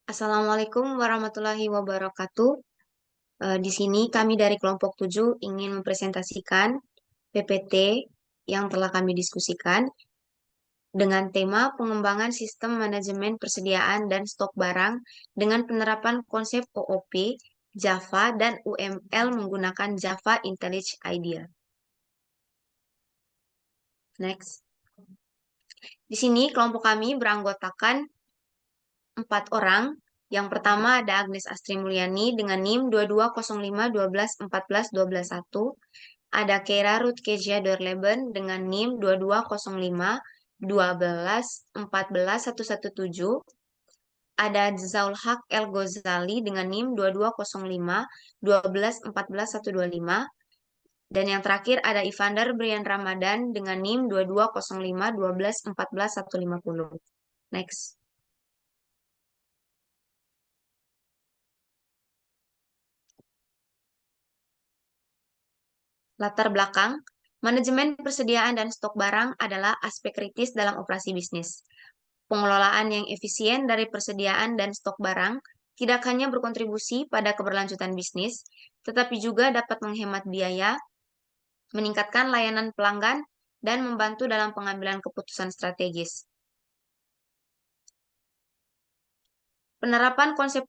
Assalamualaikum warahmatullahi wabarakatuh. Di sini kami dari kelompok 7 ingin mempresentasikan PPT yang telah kami diskusikan dengan tema pengembangan sistem manajemen persediaan dan stok barang dengan penerapan konsep OOP, Java, dan UML menggunakan Java IntelliJ IDEA. Next. Di sini kelompok kami beranggotakan 4 orang. Yang pertama ada Agnes Astri Mulyani dengan NIM 2205 12 14 12 1. Ada Kera Rutkeja Dorleben dengan NIM 2205 12 14 117. Ada Zaul Haq El Ghazali dengan NIM 2205 12 14 125. Dan yang terakhir ada Ivander Brian Ramadan dengan NIM 2205 12 14 150. Next. Latar belakang, manajemen persediaan dan stok barang adalah aspek kritis dalam operasi bisnis. Pengelolaan yang efisien dari persediaan dan stok barang tidak hanya berkontribusi pada keberlanjutan bisnis, tetapi juga dapat menghemat biaya, meningkatkan layanan pelanggan, dan membantu dalam pengambilan keputusan strategis. Penerapan konsep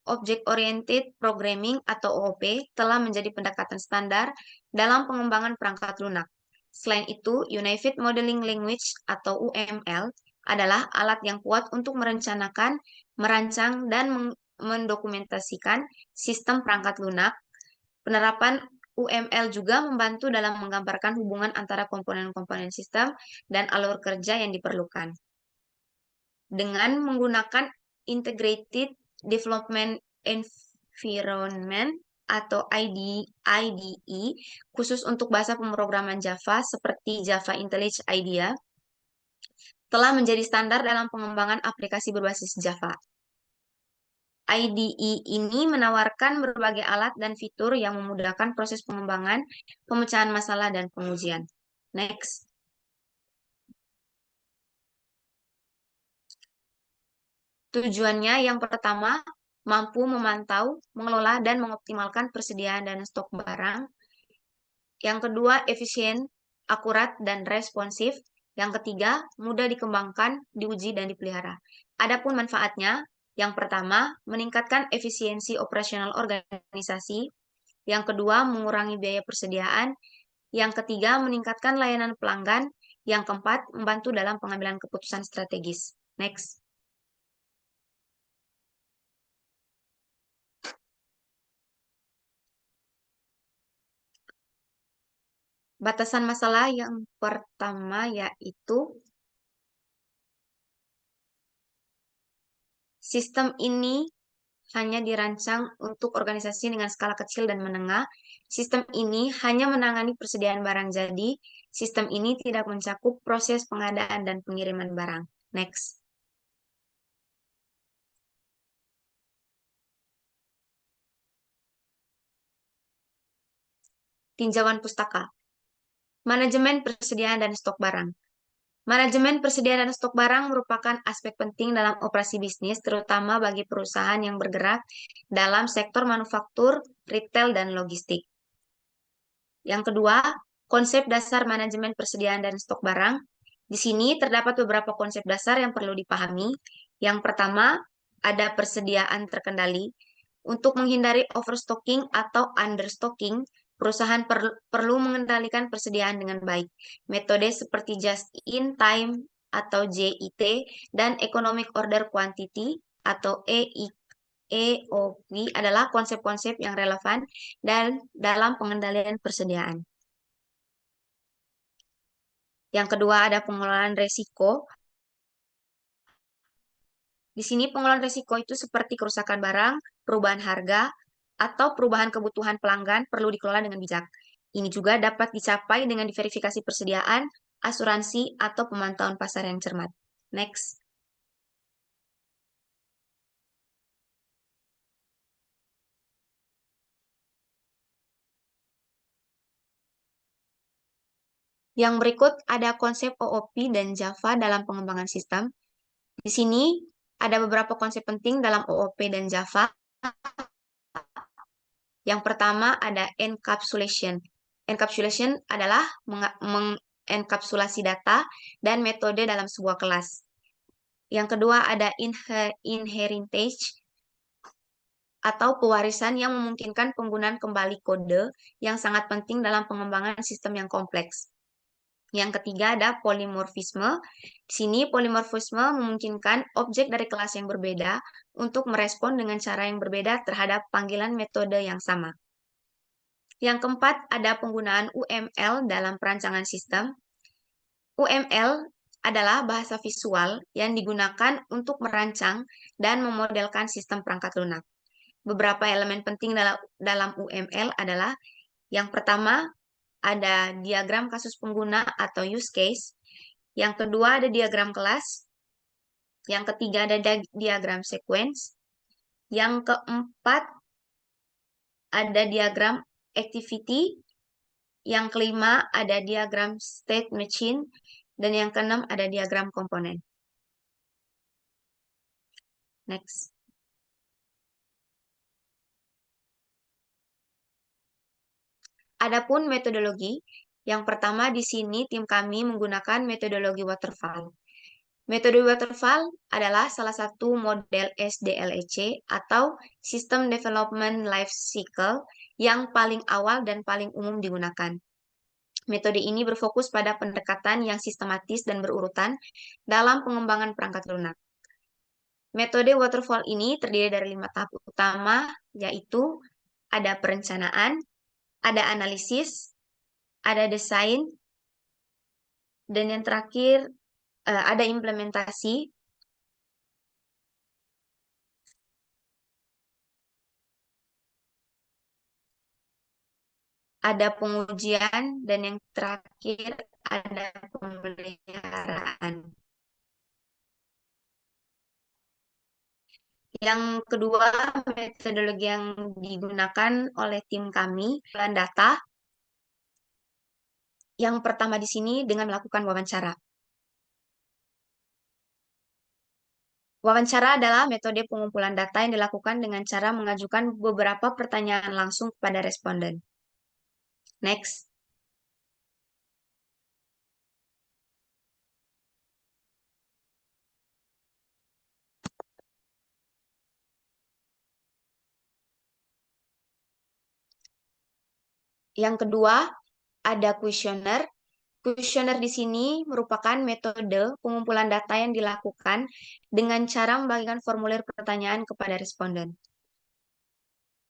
Object-Oriented Programming atau OOP telah menjadi pendekatan standar dalam pengembangan perangkat lunak. Selain itu, Unified Modeling Language atau UML adalah alat yang kuat untuk merencanakan, merancang, dan mendokumentasikan sistem perangkat lunak. Penerapan UML juga membantu dalam menggambarkan hubungan antara komponen-komponen sistem dan alur kerja yang diperlukan. Dengan menggunakan Integrated Development Environment atau IDE khusus untuk bahasa pemrograman Java seperti Java IntelliJ IDEA telah menjadi standar dalam pengembangan aplikasi berbasis Java. IDE ini menawarkan berbagai alat dan fitur yang memudahkan proses pengembangan, pemecahan masalah, dan pengujian. Next. Tujuannya yang pertama, mampu memantau, mengelola, dan mengoptimalkan persediaan dan stok barang. Yang kedua, efisien, akurat, dan responsif. Yang ketiga, mudah dikembangkan, diuji, dan dipelihara. Adapun manfaatnya, yang pertama, meningkatkan efisiensi operasional organisasi. Yang kedua, mengurangi biaya persediaan. Yang ketiga, meningkatkan layanan pelanggan. Yang keempat, membantu dalam pengambilan keputusan strategis. Next. Batasan masalah yang pertama yaitu sistem ini hanya dirancang untuk organisasi dengan skala kecil dan menengah. Sistem ini hanya menangani persediaan barang jadi. Sistem ini tidak mencakup proses pengadaan dan pengiriman barang. Next. Tinjauan pustaka. Manajemen persediaan dan stok barang. Manajemen persediaan dan stok barang merupakan aspek penting dalam operasi bisnis, terutama bagi perusahaan yang bergerak dalam sektor manufaktur, retail, dan logistik. Yang kedua, konsep dasar manajemen persediaan dan stok barang. Di sini terdapat beberapa konsep dasar yang perlu dipahami. Yang pertama, ada persediaan terkendali. Untuk menghindari overstocking atau understocking, perusahaan perlu mengendalikan persediaan dengan baik. Metode seperti just in time atau JIT dan economic order quantity atau EOQ adalah konsep-konsep yang relevan dan dalam pengendalian persediaan. Yang kedua ada pengelolaan resiko. Di sini pengelolaan risiko itu seperti kerusakan barang, perubahan harga, atau perubahan kebutuhan pelanggan perlu dikelola dengan bijak. Ini juga dapat dicapai dengan diverifikasi persediaan, asuransi, atau pemantauan pasar yang cermat. Next. Yang berikut ada konsep OOP dan Java dalam pengembangan sistem. Di sini Ada beberapa konsep penting dalam OOP dan Java. Yang pertama ada encapsulation. Encapsulation adalah mengenkapsulasi data dan metode dalam sebuah kelas. Yang kedua ada inheritance atau pewarisan yang memungkinkan penggunaan kembali kode yang sangat penting dalam pengembangan sistem yang kompleks. Yang ketiga ada polimorfisme. Di sini polimorfisme memungkinkan objek dari kelas yang berbeda untuk merespon dengan cara yang berbeda terhadap panggilan metode yang sama. Yang keempat ada penggunaan UML dalam perancangan sistem. UML adalah bahasa visual yang digunakan untuk merancang dan memodelkan sistem perangkat lunak. Beberapa elemen penting dalam UML adalah yang pertama ada diagram kasus pengguna atau use case. Yang kedua ada diagram kelas. Yang ketiga ada diagram sequence. Yang keempat ada diagram activity. Yang kelima ada diagram state machine. Dan yang keenam ada diagram komponen. Next. Adapun metodologi, yang pertama di sini tim kami menggunakan metodologi waterfall. Metode waterfall adalah salah satu model SDLEC atau System Development Life Cycle yang paling awal dan paling umum digunakan. Metode ini berfokus pada pendekatan yang sistematis dan berurutan dalam pengembangan perangkat lunak. Metode waterfall ini terdiri dari 5 tahap utama, yaitu ada perencanaan, ada analisis, ada desain, dan yang terakhir ada implementasi. Ada pengujian, dan yang terakhir ada pemeliharaan. Yang kedua, metodologi yang digunakan oleh tim kami, pengumpulan data. Yang pertama di sini dengan melakukan wawancara. Wawancara adalah metode pengumpulan data yang dilakukan dengan cara mengajukan beberapa pertanyaan langsung kepada responden. Next. Yang kedua, ada kuesioner. Kuesioner di sini merupakan metode pengumpulan data yang dilakukan dengan cara membagikan formulir pertanyaan kepada responden.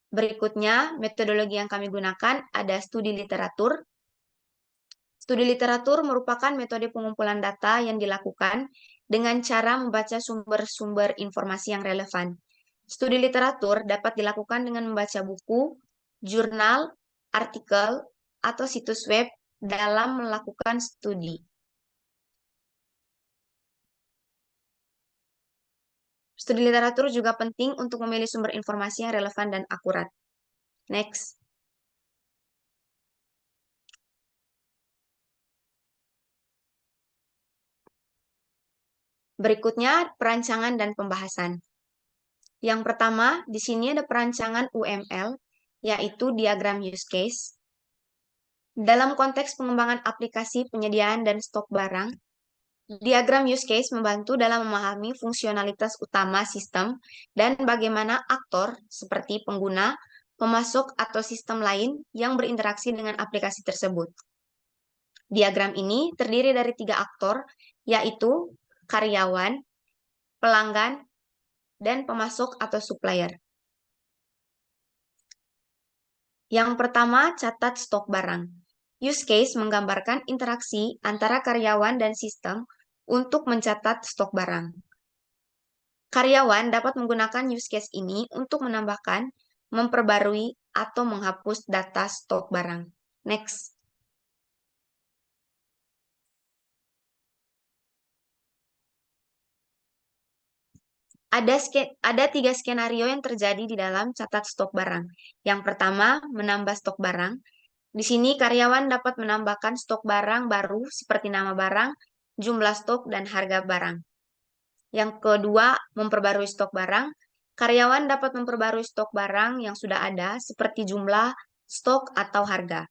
Berikutnya, metodologi yang kami gunakan ada studi literatur. Studi literatur merupakan metode pengumpulan data yang dilakukan dengan cara membaca sumber-sumber informasi yang relevan. Studi literatur dapat dilakukan dengan membaca buku, jurnal, artikel, atau situs web dalam melakukan studi. Studi literatur juga penting untuk memilih sumber informasi yang relevan dan akurat. Next. Berikutnya, perancangan dan pembahasan. Yang pertama, di sini ada perancangan UML, yaitu diagram use case. Dalam konteks pengembangan aplikasi penyediaan dan stok barang, diagram use case membantu dalam memahami fungsionalitas utama sistem dan bagaimana aktor seperti pengguna, pemasok, atau sistem lain yang berinteraksi dengan aplikasi tersebut. Diagram ini terdiri dari 3 aktor, yaitu karyawan, pelanggan, dan pemasok atau supplier. Yang pertama, catat stok barang. Use case menggambarkan interaksi antara karyawan dan sistem untuk mencatat stok barang. Karyawan dapat menggunakan use case ini untuk menambahkan, memperbarui, atau menghapus data stok barang. Next. Ada 3 skenario yang terjadi di dalam catat stok barang. Yang pertama, menambah stok barang. Di sini karyawan dapat menambahkan stok barang baru seperti nama barang, jumlah stok, dan harga barang. Yang kedua, memperbarui stok barang. Karyawan dapat memperbarui stok barang yang sudah ada, seperti jumlah, stok, atau harga.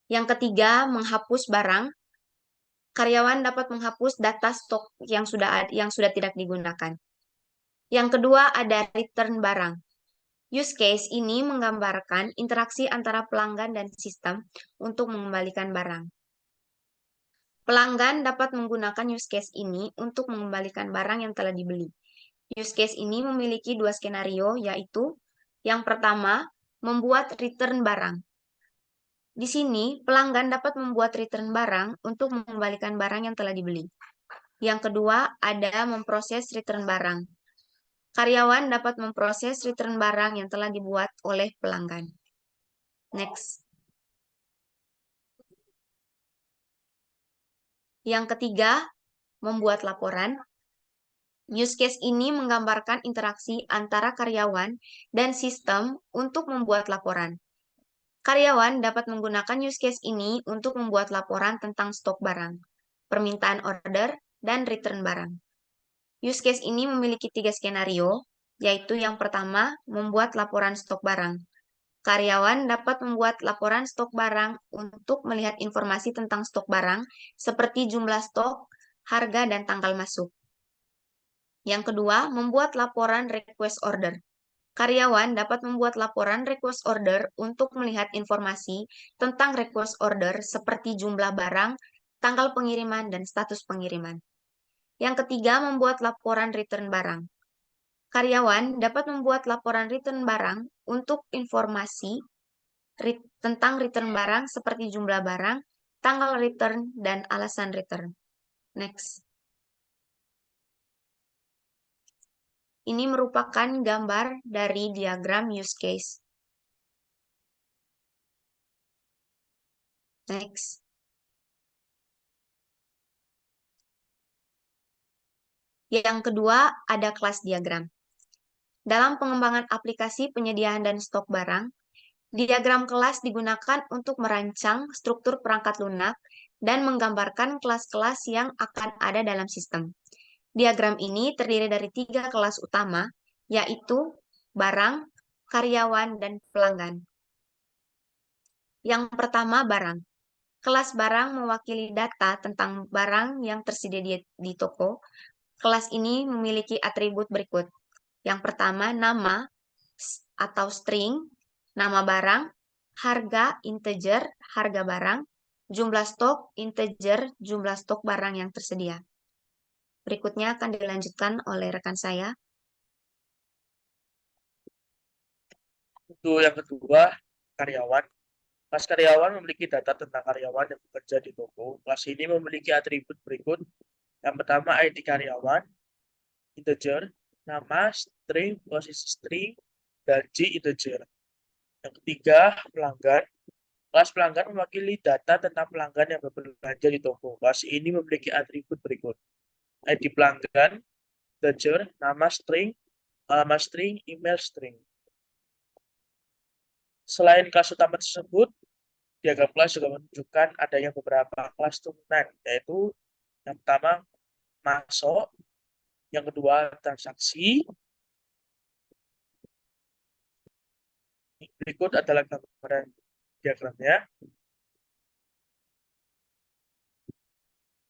Yang ketiga, menghapus barang. Karyawan dapat menghapus data stok yang sudah tidak digunakan. Yang kedua, ada return barang. Use case ini menggambarkan interaksi antara pelanggan dan sistem untuk mengembalikan barang. Pelanggan dapat menggunakan use case ini untuk mengembalikan barang yang telah dibeli. Use case ini memiliki dua skenario, yaitu yang pertama, membuat return barang. Di sini, pelanggan dapat membuat return barang untuk mengembalikan barang yang telah dibeli. Yang kedua, ada memproses return barang. Karyawan dapat memproses return barang yang telah dibuat oleh pelanggan. Next. Yang ketiga, membuat laporan. Use case ini menggambarkan interaksi antara karyawan dan sistem untuk membuat laporan. Karyawan dapat menggunakan use case ini untuk membuat laporan tentang stok barang, permintaan order, dan return barang. Use case ini memiliki 3 skenario, yaitu yang pertama, membuat laporan stok barang. Karyawan dapat membuat laporan stok barang untuk melihat informasi tentang stok barang, seperti jumlah stok, harga, dan tanggal masuk. Yang kedua, membuat laporan request order. Karyawan dapat membuat laporan request order untuk melihat informasi tentang request order seperti jumlah barang, tanggal pengiriman, dan status pengiriman. Yang ketiga, membuat laporan return barang. Karyawan dapat membuat laporan return barang untuk informasi tentang return barang seperti jumlah barang, tanggal return, dan alasan return. Next. Ini merupakan gambar dari diagram use case. Next. Yang kedua, ada kelas diagram. Dalam pengembangan aplikasi penyediaan dan stok barang, diagram kelas digunakan untuk merancang struktur perangkat lunak dan menggambarkan kelas-kelas yang akan ada dalam sistem. Diagram ini terdiri dari 3 kelas utama, yaitu barang, karyawan, dan pelanggan. Yang pertama, barang. Kelas barang mewakili data tentang barang yang tersedia di toko. Kelas ini memiliki atribut berikut. Yang pertama, nama atau string, nama barang, harga integer, harga barang, jumlah stok integer, jumlah stok barang yang tersedia. Berikutnya akan dilanjutkan oleh rekan saya. Untuk yang kedua, karyawan. Kelas karyawan memiliki data tentang karyawan yang bekerja di toko. Kelas ini memiliki atribut berikut. Yang pertama, ID karyawan, integer, nama, string, posisi string, gaji, integer. Yang ketiga, pelanggan. Kelas pelanggan mewakili data tentang pelanggan yang berbelanja di toko. Kelas ini memiliki atribut berikut. ID pelanggan, integer, nama string, alamat string, email string. Selain kelas utama tersebut, diagram kelas juga menunjukkan adanya beberapa kelas turunan, yaitu yang pertama masuk, yang kedua transaksi. Berikut adalah gambaran diagramnya.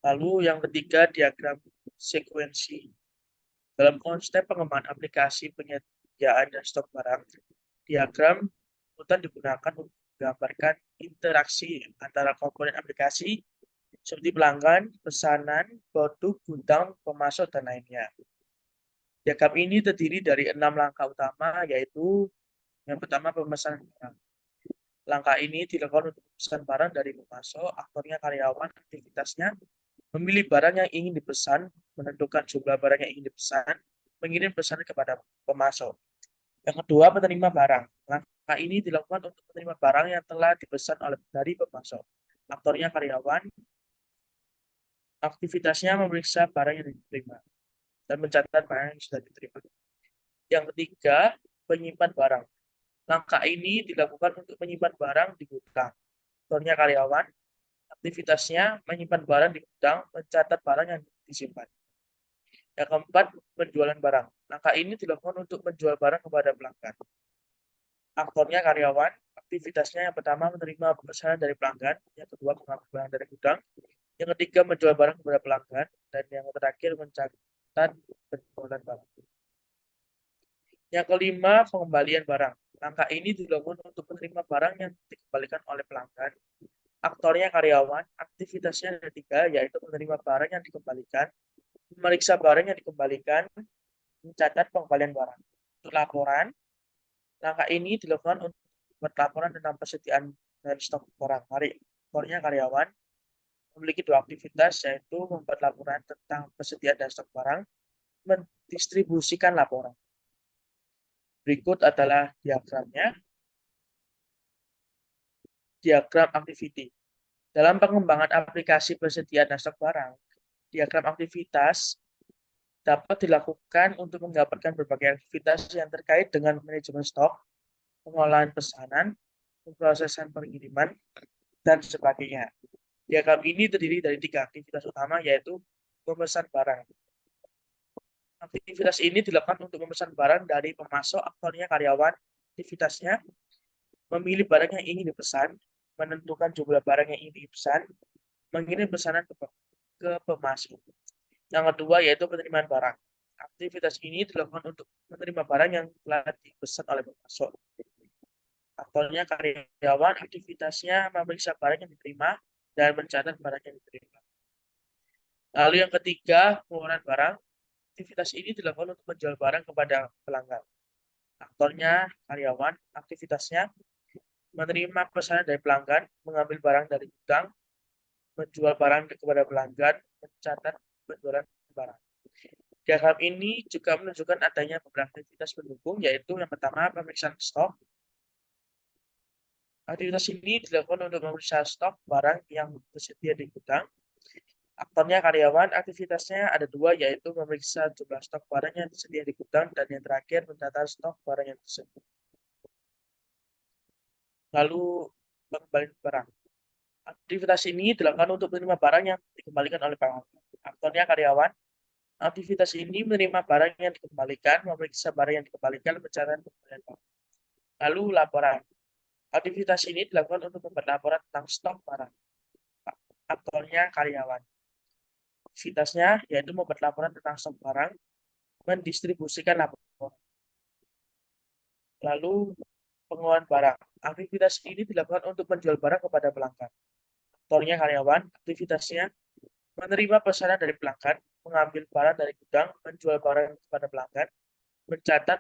Lalu yang ketiga, diagram sekuensi. Dalam konsep pengembangan aplikasi penyediaan dan stok barang, diagram urutan digunakan untuk menggambarkan interaksi antara komponen aplikasi seperti pelanggan, pesanan, produk, gudang, pemasok, dan lainnya. Diagram ini terdiri dari 6 langkah utama, yaitu yang pertama pemesanan barang. Langkah ini dilakukan untuk pemesanan barang dari pemasok, aktornya karyawan, aktivitasnya, memilih barang yang ingin dipesan, menentukan jumlah barang yang ingin dipesan, mengirim pesanan kepada pemasok. Yang kedua, penerima barang. Langkah ini dilakukan untuk menerima barang yang telah dipesan dari pemasok. Aktornya karyawan, aktivitasnya memeriksa barang yang diterima dan mencatat barang yang sudah diterima. Yang ketiga, penyimpan barang. Langkah ini dilakukan untuk menyimpan barang di gudang. Aktornya karyawan, aktivitasnya menyimpan barang di gudang, mencatat barang yang disimpan. Yang keempat, penjualan barang. Langkah ini dilakukan untuk menjual barang kepada pelanggan. Aktornya karyawan, aktivitasnya yang pertama menerima pesanan dari pelanggan, yang kedua mengambil barang dari gudang, yang ketiga menjual barang kepada pelanggan, dan yang terakhir mencatat penjualan barang. Yang kelima, pengembalian barang. Langkah ini dilakukan untuk menerima barang yang dikembalikan oleh pelanggan. Aktornya karyawan, aktivitasnya ada tiga, yaitu menerima barang yang dikembalikan, memeriksa barang yang dikembalikan, mencatat pengembalian barang. Untuk laporan, langkah ini dilakukan untuk membuat laporan tentang persediaan dan stok barang. Aktornya karyawan memiliki dua aktivitas, yaitu membuat laporan tentang persediaan dan stok barang, mendistribusikan laporan. Berikut adalah diagramnya. Diagram activity. Dalam pengembangan aplikasi persediaan dan stok barang, diagram aktivitas dapat dilakukan untuk menggambarkan berbagai aktivitas yang terkait dengan manajemen stok, pengolahan pesanan, pemrosesan pengiriman, dan sebagainya. Diagram ini terdiri dari tiga aktivitas utama, yaitu memesan barang. Aktivitas ini dilakukan untuk memesan barang dari pemasok, aktornya karyawan, aktivitasnya memilih barang yang ingin dipesan, menentukan jumlah barang yang ingin dipesan, mengirim pesanan ke pemasok. Yang kedua yaitu penerimaan barang. Aktivitas ini dilakukan untuk menerima barang yang telah dipesan oleh pemasok. Aktornya karyawan, aktivitasnya memeriksa barang yang diterima dan mencatat barang yang diterima. Lalu yang ketiga, pengeluaran barang. Aktivitas ini dilakukan untuk menjual barang kepada pelanggan. Aktornya karyawan, aktivitasnya menerima pesanan dari pelanggan, mengambil barang dari gudang, menjual barang kepada pelanggan, mencatat penjualan barang. Diagram ini juga menunjukkan adanya beberapa aktivitas pendukung, yaitu yang pertama pemeriksaan stok. Aktivitas ini dilakukan untuk memeriksa stok barang yang tersedia di gudang. Aktornya karyawan, aktivitasnya ada dua, yaitu memeriksa jumlah stok barang yang tersedia di gudang, dan yang terakhir mencatat stok barang yang tersedia. Lalu pengembalian barang. Aktivitas ini dilakukan untuk menerima barang yang dikembalikan oleh pelanggan. Aktornya karyawan, aktivitas ini menerima barang yang dikembalikan, memeriksa barang yang dikembalikan, mencatat pengembalian barang. Lalu laporan. Aktivitas ini dilakukan untuk membuat laporan tentang stok barang. Aktornya karyawan. Aktivitasnya yaitu membuat laporan tentang stok barang, mendistribusikan laporan. Lalu pengeluaran barang. Aktivitas ini dilakukan untuk menjual barang kepada pelanggan. Aktornya karyawan. Aktivitasnya menerima pesanan dari pelanggan, mengambil barang dari gudang, menjual barang kepada pelanggan, mencatat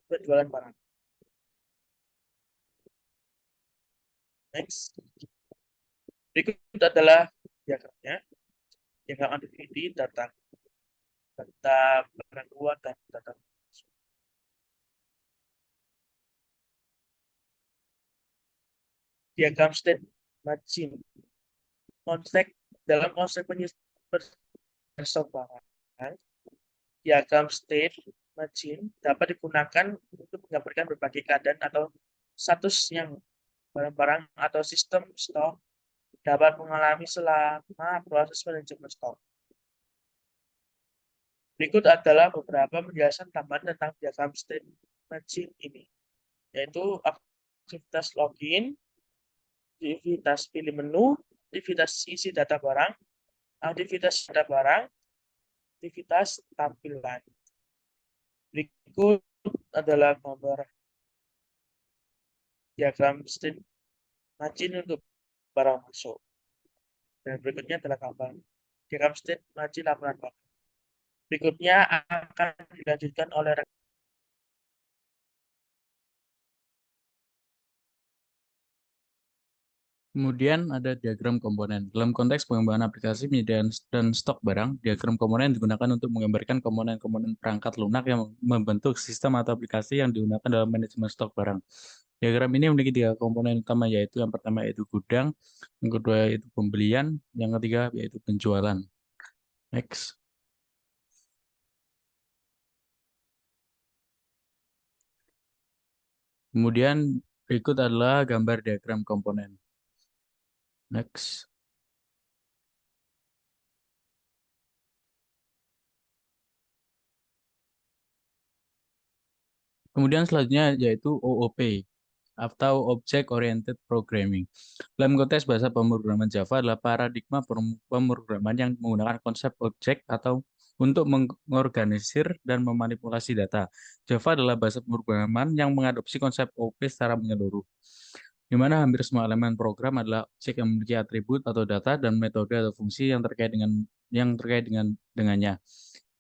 penjualan barang. Next. Berikut adalah diagramnya. Diagram activity, data barang luar dan data. Diagram state margin. Dalam konsep stok barang, diagram state margin dapat digunakan untuk menggambarkan berbagai keadaan atau status yang barang-barang atau sistem stok dapat mengalami selama proses manajemen stok. Berikut adalah beberapa penjelasan tambahan tentang diagram state margin ini, yaitu aktivitas login, aktivitas pilih menu, aktivitas isi data barang, aktivitas data barang, aktivitas tampilan. Berikut adalah gambar diagram state margin untuk barang masuk. Dan berikutnya adalah gambar diagram state margin laporan barang. Berikutnya akan dilanjutkan oleh Kemudian ada diagram komponen. Dalam konteks pengembangan aplikasi penyediaan dan stok barang, diagram komponen digunakan untuk menggambarkan komponen-komponen perangkat lunak yang membentuk sistem atau aplikasi yang digunakan dalam manajemen stok barang. Diagram ini memiliki tiga komponen utama, yaitu yang pertama yaitu gudang, yang kedua yaitu pembelian, yang ketiga yaitu penjualan. Next. Kemudian berikut adalah gambar diagram komponen. Next. Kemudian selanjutnya yaitu OOP atau Object Oriented Programming. Dalam konteks bahasa pemrograman Java adalah paradigma pemrograman yang menggunakan konsep objek atau untuk mengorganisir dan memanipulasi data. Java adalah bahasa pemrograman yang mengadopsi konsep OOP secara menyeluruh, di mana hampir semua elemen program adalah objek yang memiliki atribut atau data dan metode atau fungsi yang terkait dengannya.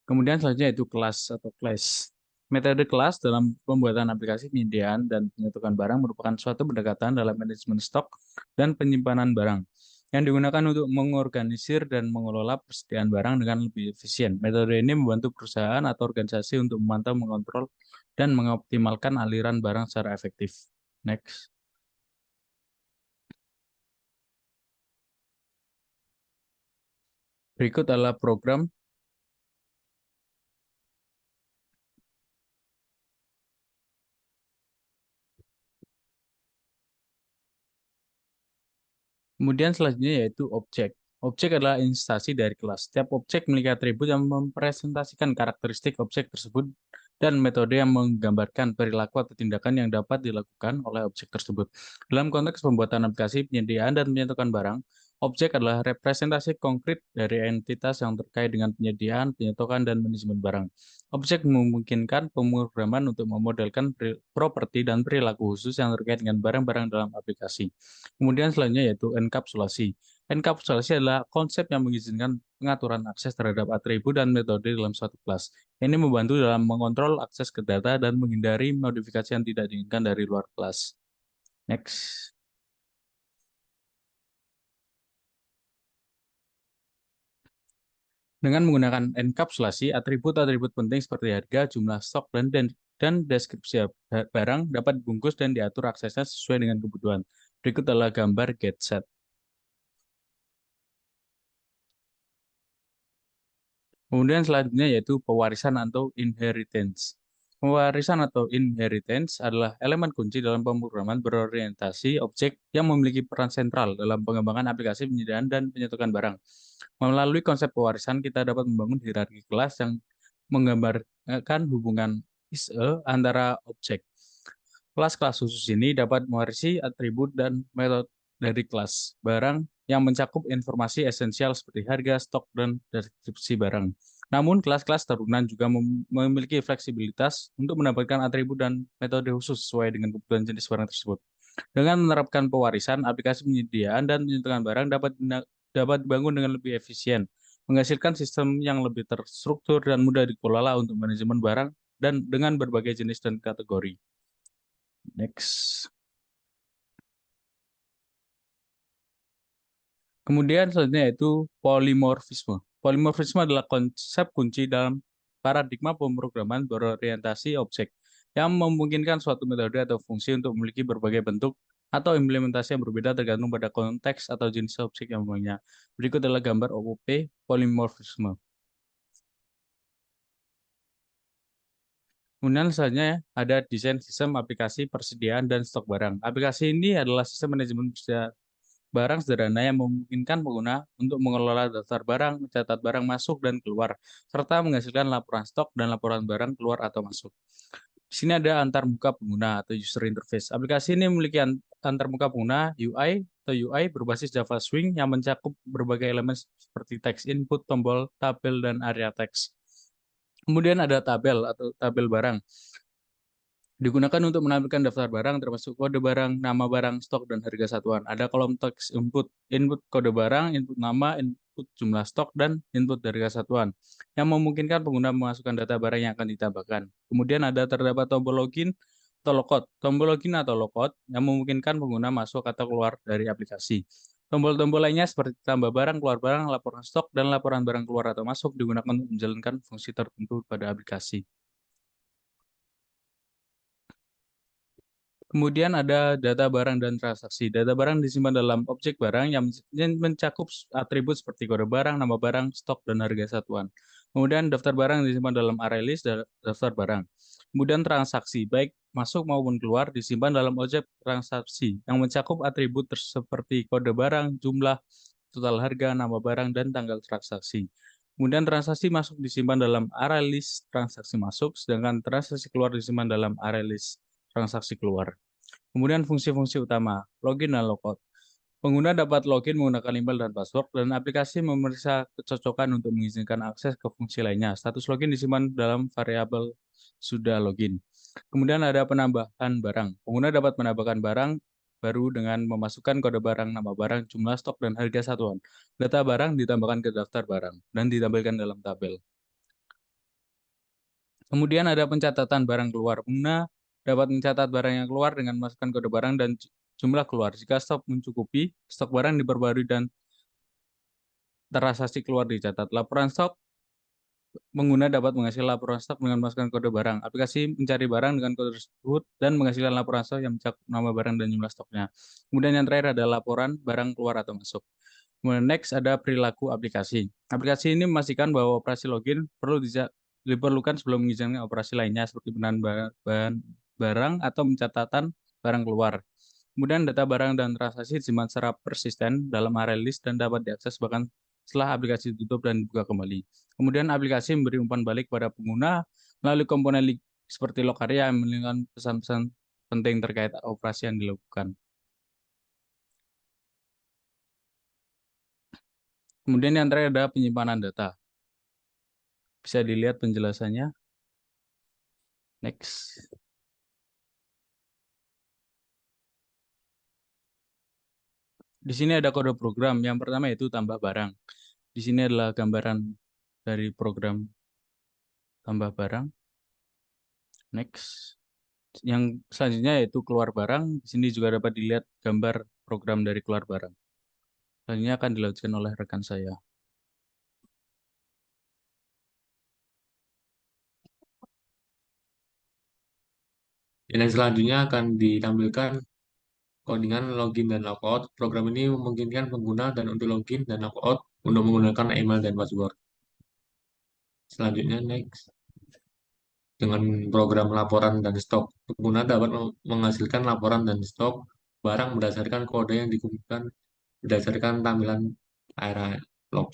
Kemudian selanjutnya yaitu kelas atau class. Metode kelas dalam pembuatan aplikasi penyediaan dan penyatukan barang merupakan suatu pendekatan dalam manajemen stok dan penyimpanan barang yang digunakan untuk mengorganisir dan mengelola persediaan barang dengan lebih efisien. Metode ini membantu perusahaan atau organisasi untuk memantau, mengontrol, dan mengoptimalkan aliran barang secara efektif. Next. Berikut adalah program. Kemudian selanjutnya yaitu objek. Objek adalah instansi dari kelas. Setiap objek memiliki atribut yang mempresentasikan karakteristik objek tersebut dan metode yang menggambarkan perilaku atau tindakan yang dapat dilakukan oleh objek tersebut. Dalam konteks pembuatan aplikasi, penyediaan, dan penyatukan barang, objek adalah representasi konkret dari entitas yang terkait dengan penyediaan, penyatukan, dan manajemen barang. Objek memungkinkan pemrograman untuk memodelkan properti dan perilaku khusus yang terkait dengan barang-barang dalam aplikasi. Kemudian selanjutnya yaitu enkapsulasi. Enkapsulasi adalah konsep yang mengizinkan pengaturan akses terhadap atribut dan metode dalam suatu kelas. Ini membantu dalam mengontrol akses ke data dan menghindari modifikasi yang tidak diinginkan dari luar kelas. Next. Dengan menggunakan enkapsulasi, atribut-atribut penting seperti harga, jumlah stok, dan deskripsi barang dapat dibungkus dan diatur aksesnya sesuai dengan kebutuhan. Berikut adalah gambar get set. Kemudian selanjutnya yaitu pewarisan atau inheritance. Pewarisan atau inheritance adalah elemen kunci dalam pemrograman berorientasi objek yang memiliki peran sentral dalam pengembangan aplikasi penyediaan dan penyatukan barang. Melalui konsep pewarisan, kita dapat membangun hierarki kelas yang menggambarkan hubungan is-a antara objek. Kelas-kelas khusus ini dapat mewarisi atribut dan metode dari kelas barang yang mencakup informasi esensial seperti harga, stok, dan deskripsi barang. Namun, kelas-kelas turunan juga memiliki fleksibilitas untuk mendapatkan atribut dan metode khusus sesuai dengan kebutuhan jenis barang tersebut. Dengan menerapkan pewarisan, aplikasi penyediaan dan penyatukan barang dapat dibangun dengan lebih efisien, menghasilkan sistem yang lebih terstruktur dan mudah dikelola untuk manajemen barang dan dengan berbagai jenis dan kategori. Next. Kemudian selanjutnya yaitu polimorfisme. Polimorfisme adalah konsep kunci dalam paradigma pemrograman berorientasi objek yang memungkinkan suatu metode atau fungsi untuk memiliki berbagai bentuk atau implementasi yang berbeda tergantung pada konteks atau jenis objek yang mempunyai. Berikut adalah gambar OOP polimorfisme. Kemudian selanjutnya ada desain sistem aplikasi persediaan dan stok barang. Aplikasi ini adalah sistem manajemen barang sederhana yang memungkinkan pengguna untuk mengelola daftar barang, mencatat barang masuk dan keluar, serta menghasilkan laporan stok dan laporan barang keluar atau masuk. Di sini ada antarmuka pengguna atau user interface. Aplikasi ini memiliki antarmuka pengguna UI atau UI berbasis Java Swing yang mencakup berbagai elemen seperti teks input, tombol, tabel, dan area teks. Kemudian ada tabel atau tabel barang. Digunakan untuk menampilkan daftar barang termasuk kode barang, nama barang, stok, dan harga satuan. Ada kolom teks input, input kode barang, input nama, input jumlah stok, dan input harga satuan, yang memungkinkan pengguna memasukkan data barang yang akan ditambahkan. Kemudian terdapat tombol login atau logout. Tombol login atau logout yang memungkinkan pengguna masuk atau keluar dari aplikasi. Tombol-tombol lainnya seperti tambah barang, keluar barang, laporan stok, dan laporan barang keluar atau masuk digunakan untuk menjalankan fungsi tertentu pada aplikasi. Kemudian ada data barang dan transaksi. Data barang disimpan dalam objek barang yang mencakup atribut seperti kode barang, nama barang, stok, dan harga satuan. Kemudian daftar barang disimpan dalam array list daftar barang. Kemudian transaksi, baik masuk maupun keluar, disimpan dalam objek transaksi yang mencakup atribut seperti kode barang, jumlah, total harga, nama barang, dan tanggal transaksi. Kemudian transaksi masuk disimpan dalam area list transaksi masuk, sedangkan transaksi keluar disimpan dalam area list transaksi keluar. Kemudian fungsi-fungsi utama, login dan logout. Pengguna dapat login menggunakan email dan password, dan aplikasi memeriksa kecocokan untuk mengizinkan akses ke fungsi lainnya. Status login disimpan dalam variabel sudah login. Kemudian ada penambahan barang. Pengguna dapat menambahkan barang baru dengan memasukkan kode barang, nama barang, jumlah stok, dan harga satuan. Data barang ditambahkan ke daftar barang dan ditampilkan dalam tabel. Kemudian ada pencatatan barang keluar. Pengguna dapat mencatat barang yang keluar dengan memasukkan kode barang dan jumlah keluar. Jika stok mencukupi, stok barang diperbarui dan transaksi keluar dicatat. Laporan stok, pengguna dapat menghasilkan laporan stok dengan memasukkan kode barang. Aplikasi mencari barang dengan kode tersebut dan menghasilkan laporan stok yang mencakup nama barang dan jumlah stoknya. Kemudian yang terakhir adalah laporan barang keluar atau masuk. Kemudian next ada perilaku aplikasi. Aplikasi ini memastikan bahwa operasi login diperlukan sebelum mengizinkan operasi lainnya seperti penamaan barang atau pencatatan barang keluar. Kemudian data barang dan transaksi disimpan secara persisten dalam area list dan dapat diakses bahkan setelah aplikasi ditutup dan dibuka kembali. Kemudian aplikasi memberi umpan balik pada pengguna melalui komponen seperti log area yang mengirimkan pesan-pesan penting terkait operasi yang dilakukan. Kemudian yang terakhir ada penyimpanan data. Bisa dilihat penjelasannya. Next. Di sini ada kode program. Yang pertama yaitu tambah barang. Di sini adalah gambaran dari program tambah barang. Next. Yang selanjutnya yaitu keluar barang. Di sini juga dapat dilihat gambar program dari keluar barang. Selanjutnya akan dilanjutkan oleh rekan saya. Dan selanjutnya akan ditampilkan codingan login dan logout. Program ini memungkinkan pengguna dan untuk login dan logout untuk menggunakan email dan password. Selanjutnya next. Dengan program laporan dan stok, pengguna dapat menghasilkan laporan dan stok barang berdasarkan kode yang dikumpulkan berdasarkan tampilan area log.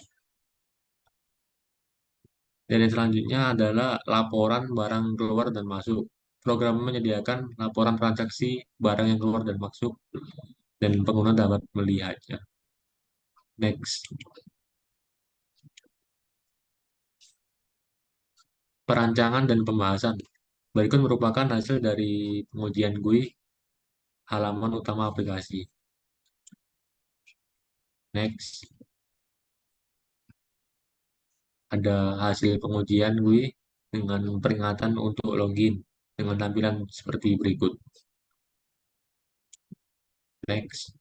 Dan yang selanjutnya adalah laporan barang keluar dan masuk. Program menyediakan laporan transaksi barang yang keluar dan masuk, dan pengguna dapat melihatnya. Next. Perancangan dan pembahasan. Berikut merupakan hasil dari pengujian GUI halaman utama aplikasi. Next. Ada hasil pengujian GUI dengan peringatan untuk login dengan tampilan seperti berikut. Next.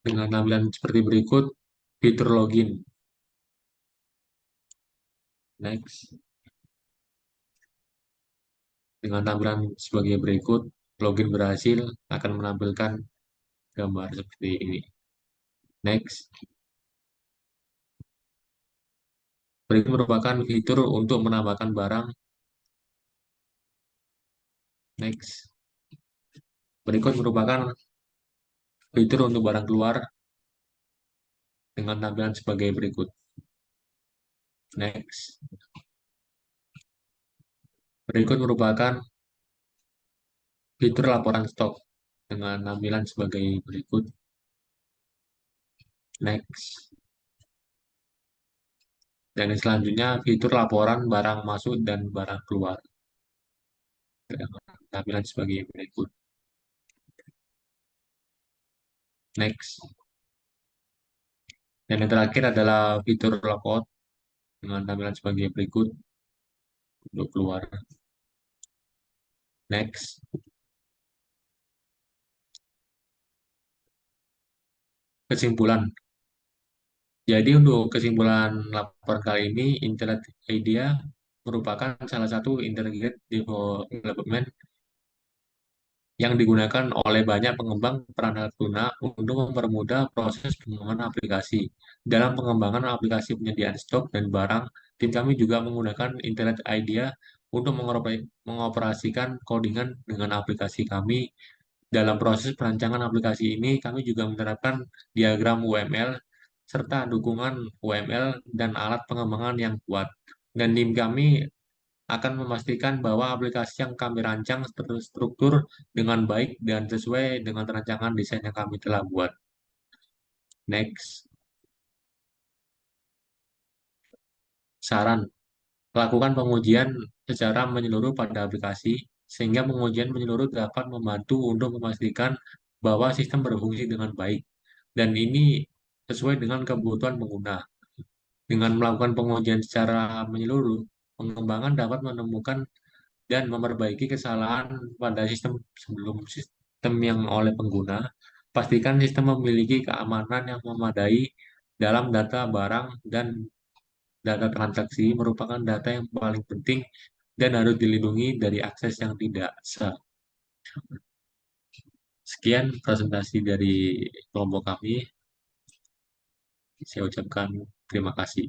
Dengan tampilan seperti berikut, fitur login. Next. Dengan tampilan sebagai berikut, login berhasil akan menampilkan gambar seperti ini. Next. Berikut merupakan fitur untuk menambahkan barang. Next. Berikut merupakan fitur untuk barang keluar dengan tampilan sebagai berikut. Next. Berikut merupakan fitur laporan stok dengan tampilan sebagai berikut. Next. Dan selanjutnya fitur laporan barang masuk dan barang keluar dengan tampilan sebagai berikut. Next. Dan yang terakhir adalah fitur logout dengan tampilan sebagai berikut untuk keluar. Next. Kesimpulan. Jadi untuk kesimpulan laporan kali ini, Internet Idea merupakan salah satu integrated development yang digunakan oleh banyak pengembang perangkat lunak untuk mempermudah proses pengembangan aplikasi. Dalam pengembangan aplikasi penyediaan stok dan barang, tim kami juga menggunakan Internet Idea untuk mengoperasikan codingan dengan aplikasi kami Dalam proses perancangan aplikasi ini, kami juga menerapkan diagram UML serta dukungan UML dan alat pengembangan yang kuat. Dan tim kami akan memastikan bahwa aplikasi yang kami rancang terstruktur dengan baik dan sesuai dengan rancangan desain yang kami telah buat. Next, saran. Lakukan pengujian secara menyeluruh pada aplikasi, sehingga pengujian menyeluruh dapat membantu untuk memastikan bahwa sistem berfungsi dengan baik. Dan ini sesuai dengan kebutuhan pengguna. Dengan melakukan pengujian secara menyeluruh, pengembangan dapat menemukan dan memperbaiki kesalahan pada sistem sebelum sistem yang oleh pengguna. Pastikan sistem memiliki keamanan yang memadai dalam data barang dan data transaksi merupakan data yang paling penting dan harus dilindungi dari akses yang tidak sah. Sekian presentasi dari kelompok kami. Saya ucapkan terima kasih.